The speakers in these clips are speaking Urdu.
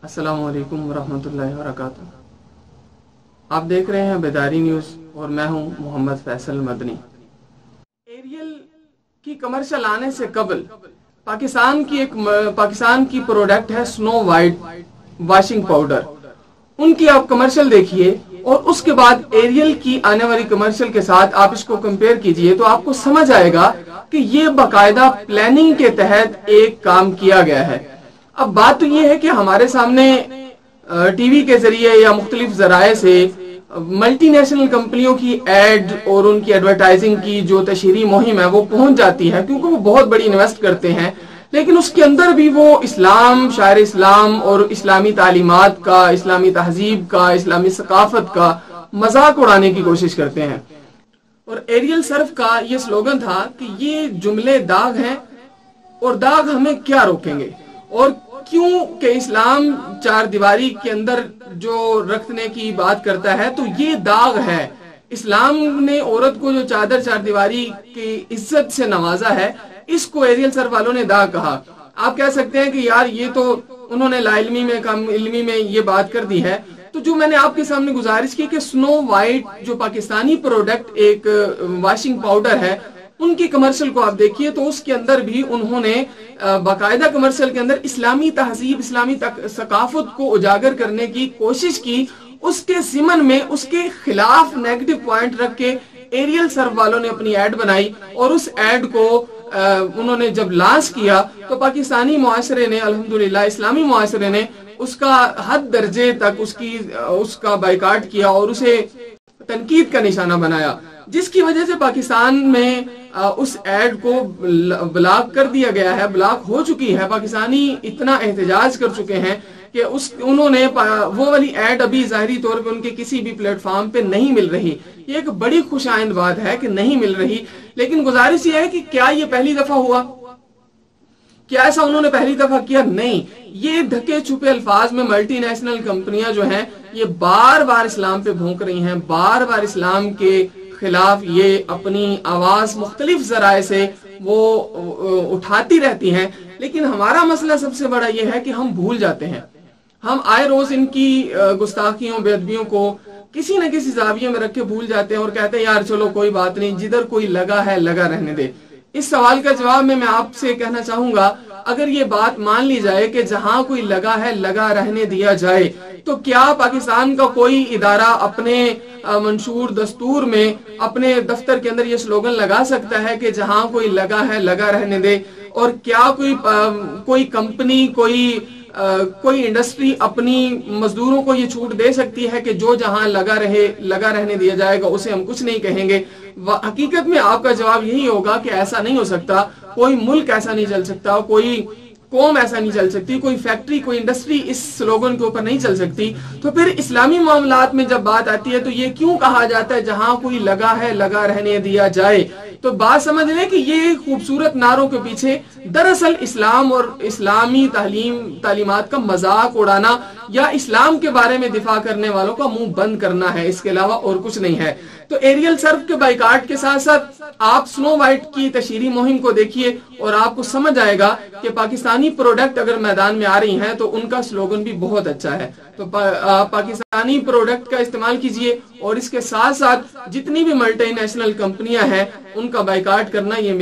السلام علیکم ورحمۃ اللہ وبرکاتہ۔ آپ دیکھ رہے ہیں بیداری نیوز اور میں ہوں محمد فیصل مدنی۔ ایریل کی کمرشل آنے سے قبل پاکستان کی پروڈکٹ ہے سنو وائٹ واشنگ پاؤڈر، ان کی آپ کمرشل دیکھیے اور اس کے بعد ایریل کی آنے والی کمرشل کے ساتھ آپ اس کو کمپیئر کیجئے تو آپ کو سمجھ آئے گا کہ یہ باقاعدہ پلاننگ کے تحت ایک کام کیا گیا ہے۔ اب بات تو یہ ہے کہ ہمارے سامنے ٹی وی کے ذریعے یا مختلف ذرائع سے ملٹی نیشنل کمپنیوں کی ایڈ اور ان کی ایڈورٹائزنگ کی جو تشہیری مہم ہے وہ پہنچ جاتی ہے، کیونکہ وہ بہت بڑی انویسٹ کرتے ہیں، لیکن اس کے اندر بھی وہ اسلام، شاعر اسلام اور اسلامی تعلیمات کا، اسلامی تہذیب کا، اسلامی ثقافت کا مزاق اڑانے کی کوشش کرتے ہیں۔ اور ایریل صرف کا یہ سلوگن تھا کہ یہ جملے داغ ہیں اور داغ ہمیں کیا روکیں گے، اور کیوں کہ اسلام چار دیواری کے اندر جو رکھنے کی بات کرتا ہے تو یہ داغ ہے۔ اسلام نے عورت کو جو چادر چار دیواری کی عزت سے نوازا ہے، اس کو ایریل سر والوں نے داغ کہا۔ آپ کہہ سکتے ہیں کہ یار یہ تو انہوں نے لا علمی میں کم علمی میں یہ بات کر دی ہے، تو جو میں نے آپ کے سامنے گزارش کی کہ سنو وائٹ جو پاکستانی پروڈکٹ ایک واشنگ پاؤڈر ہے، ان کی کمرشل کو آپ دیکھیے تو اس کے اندر بھی انہوں نے باقاعدہ کمرشل کے اندر اسلامی تہذیب، اسلامی ثقافت کو اجاگر کرنے کی کوشش کی، اس کے ضمن میں اس کے خلاف نیگیٹو پوائنٹ رکھ کے ایریل سرو والوں نے اپنی ایڈ بنائی، اور اس ایڈ کو انہوں نے جب لانچ کیا تو پاکستانی معاشرے نے، الحمدللہ اسلامی معاشرے نے اس کا حد درجے تک اس کا بائیکاٹ کیا اور اسے تنقید کا نشانہ بنایا، جس کی وجہ سے پاکستان میں اس ایڈ کو بلاک کر دیا گیا ہے، بلاک ہو چکی ہے۔ پاکستانی اتنا احتجاج کر چکے ہیں کہ انہوں نے وہ والی ایڈ ابھی ظاہری طور پہ ان کے کسی بھی پلیٹ فارم پہ نہیں مل رہی۔ یہ ایک بڑی خوش آئند بات ہے کہ نہیں مل رہی، لیکن گزارش یہ ہے کہ کیا یہ پہلی دفعہ ہوا؟ کیا ایسا انہوں نے پہلی دفعہ کیا؟ نہیں، یہ دھکے چھپے الفاظ میں ملٹی نیشنل کمپنیاں جو ہیں یہ بار بار اسلام پہ بھونک رہی ہیں، بار بار اسلام کے خلاف یہ اپنی آواز مختلف ذرائع سے وہ اٹھاتی رہتی ہیں، لیکن ہمارا مسئلہ سب سے بڑا یہ ہے کہ ہم بھول جاتے ہیں۔ ہم آئے روز ان کی گستاخیوں، بے ادبیوں کو کسی نہ کسی زاویے میں رکھ کے بھول جاتے ہیں اور کہتے ہیں یار چلو کوئی بات نہیں، جدھر کوئی لگا ہے لگا رہنے دے۔ اس سوال کا جواب میں آپ سے کہنا چاہوں گا، اگر یہ بات مان لی جائے کہ جہاں کوئی لگا ہے لگا رہنے دیا جائے، تو کیا پاکستان کا کوئی ادارہ اپنے منشور دستور میں اپنے دفتر کے اندر یہ سلوگن لگا سکتا ہے کہ جہاں کوئی لگا ہے لگا رہنے دے؟ اور کیا کوئی کمپنی، کوئی انڈسٹری اپنی مزدوروں کو یہ چھوٹ دے سکتی ہے کہ جو جہاں لگا رہنے دیا جائے گا اسے ہم کچھ نہیں کہیں گے؟ حقیقت میں آپ کا جواب یہی ہوگا کہ ایسا نہیں ہو سکتا، کوئی ملک ایسا نہیں چل سکتا، کوئی قوم ایسا نہیں چل سکتی، کوئی فیکٹری، کوئی انڈسٹری اس سلوگن کے اوپر نہیں چل سکتی۔ تو پھر اسلامی معاملات میں جب بات آتی ہے تو یہ کیوں کہا جاتا ہے جہاں کوئی لگا ہے لگا رہنے دیا جائے؟ تو بات سمجھ لیں کہ یہ خوبصورت نعروں کے پیچھے دراصل اسلام اور اسلامی تعلیمات کا مذاق اڑانا یا اسلام کے بارے میں دفاع کرنے والوں کا منہ بند کرنا ہے، اس کے علاوہ اور کچھ نہیں ہے۔ تو ایریل سرو کے بائیکاٹ کے ساتھ ساتھ آپ سنو وائٹ کی تشہیری مہم کو دیکھیے اور آپ کو سمجھ آئے گا کہ پاکستانی پروڈکٹ اگر میدان میں آ رہی ہیں تو ان کا سلوگن بھی بہت اچھا ہے۔ تو پاکستانی پروڈکٹ کا استعمال کیجئے، اور اس کے ساتھ ساتھ جتنی بھی ملٹی نیشنل کمپنیاں ہیں ان کا بائیکاٹ کرنا یہ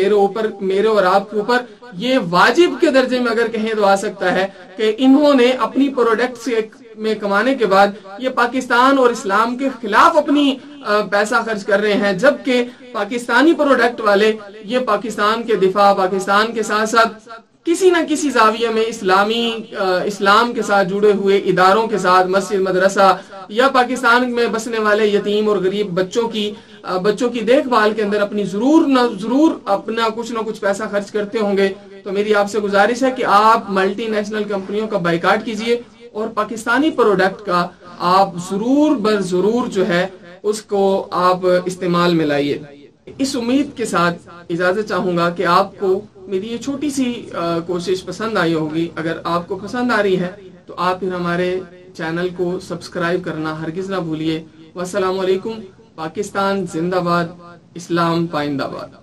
میرے اور آپ کے اوپر یہ واجب کے درجے میں اگر کہیں تو آ سکتا ہے کہ انہوں نے اپنی پروڈکٹ میں کمانے کے بعد یہ پاکستان اور اسلام کے خلاف اپنی پیسہ خرچ کر رہے ہیں، جبکہ پاکستانی پروڈکٹ والے یہ پاکستان کے دفاع، پاکستان کے ساتھ ساتھ کسی نہ کسی زاویے میں اسلام کے ساتھ جڑے ہوئے اداروں کے ساتھ، مسجد، مدرسہ یا پاکستان میں بسنے والے یتیم اور غریب بچوں کی دیکھ بھال کے اندر اپنی ضرور اپنا کچھ نہ کچھ پیسہ خرچ کرتے ہوں گے۔ تو میری آپ سے گزارش ہے کہ آپ ملٹی نیشنل کمپنیوں کا بائیکاٹ کیجئے اور پاکستانی پروڈکٹ کا آپ ضرور جو ہے اس کو آپ استعمال میں لائیے۔ اس امید کے ساتھ اجازت چاہوں گا کہ آپ کو میری یہ چھوٹی سی کوشش پسند آئی ہوگی۔ اگر آپ کو پسند آ رہی ہے تو آپ پھر ہمارے چینل کو سبسکرائب کرنا ہرگز نہ بھولیے۔ والسلام علیکم۔ پاکستان زندہ باد، اسلام پائندہ باد۔